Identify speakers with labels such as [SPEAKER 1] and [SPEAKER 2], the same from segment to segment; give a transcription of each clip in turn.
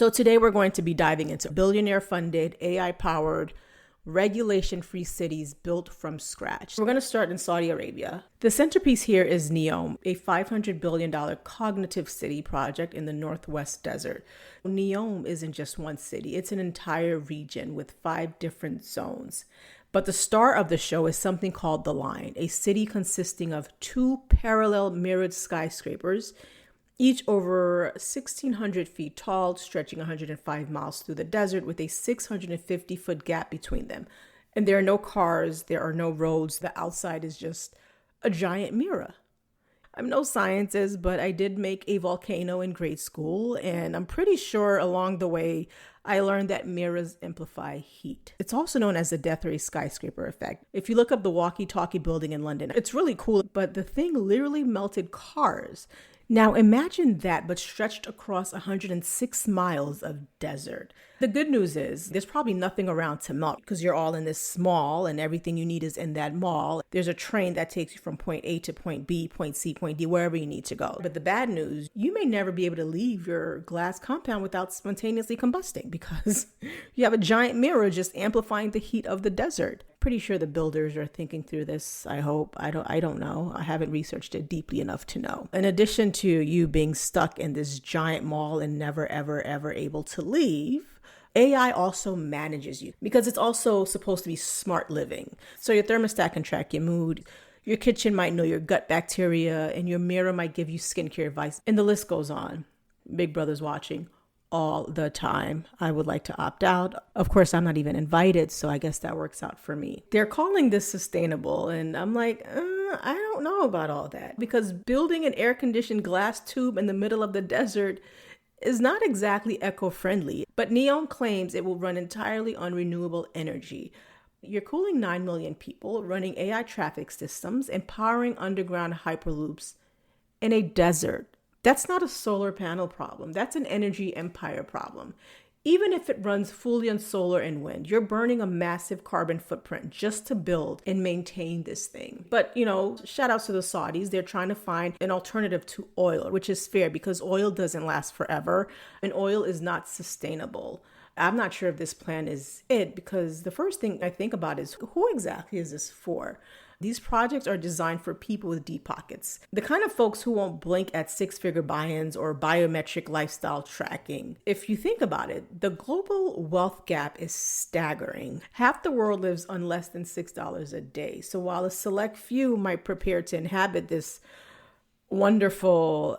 [SPEAKER 1] So today we're going to be diving into billionaire-funded, AI-powered, regulation-free cities built from scratch. We're going to start in Saudi Arabia. The centerpiece here is NEOM, a $500 billion cognitive city project in the Northwest Desert. NEOM isn't just one city, it's an entire region with 5 different zones. But the star of the show is something called The Line, a city consisting of 2 parallel mirrored skyscrapers, each over 1,600 feet tall, stretching 105 miles through the desert with a 650-foot gap between them. And there are no cars, there are no roads. The outside is just a giant mirror. I'm no scientist, but I did make a volcano in grade school, and I'm pretty sure along the way, I learned that mirrors amplify heat. It's also known as the death ray skyscraper effect. If you look up the walkie-talkie building in London, it's really cool, but the thing literally melted cars. Now imagine that, but stretched across 106 miles of desert. The good news is there's probably nothing around to melt because you're all in this mall and everything you need is in that mall. There's a train that takes you from point A to point B, point C, point D, wherever you need to go. But the bad news, you may never be able to leave your glass compound without spontaneously combusting because you have a giant mirror just amplifying the heat of the desert. Pretty sure the builders are thinking through this, I hope. I don't know. I haven't researched it deeply enough to know. In addition to you being stuck in this giant mall and never, ever, ever able to leave, AI also manages you because it's also supposed to be smart living. So your thermostat can track your mood, your kitchen might know your gut bacteria, and your mirror might give you skincare advice. And the list goes on. Big Brother's watching all the time. I would like to opt out. Of course, I'm not even invited, so I guess that works out for me. They're calling this sustainable, and I'm like, I don't know about all that, because building an air-conditioned glass tube in the middle of the desert is not exactly eco-friendly, but NEOM claims it will run entirely on renewable energy. You're cooling 9 million people, running AI traffic systems, and powering underground hyperloops in a desert. That's not a solar panel problem. That's an energy empire problem. Even if it runs fully on solar and wind, you're burning a massive carbon footprint just to build and maintain this thing. But, shout outs to the Saudis. They're trying to find an alternative to oil, which is fair because oil doesn't last forever and oil is not sustainable. I'm not sure if this plan is it because the first thing I think about is who exactly is this for? These projects are designed for people with deep pockets, the kind of folks who won't blink at 6-figure buy-ins or biometric lifestyle tracking. If you think about it, the global wealth gap is staggering. Half the world lives on less than $6 a day. So while a select few might prepare to inhabit this wonderful,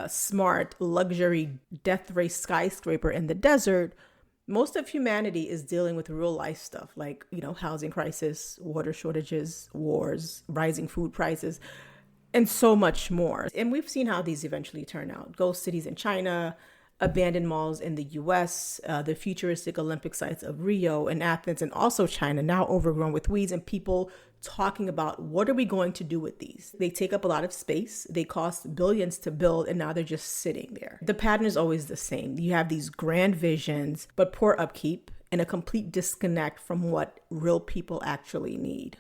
[SPEAKER 1] smart, luxury death ray skyscraper in the desert, most of humanity is dealing with real life stuff like, housing crisis, water shortages, wars, rising food prices, and so much more. And we've seen how these eventually turn out. Ghost cities in China, abandoned malls in the US, the futuristic Olympic sites of Rio and Athens and also China, now overgrown with weeds and people talking about what are we going to do with these? They take up a lot of space. They cost billions to build and now they're just sitting there. The pattern is always the same. You have these grand visions, but poor upkeep and a complete disconnect from what real people actually need.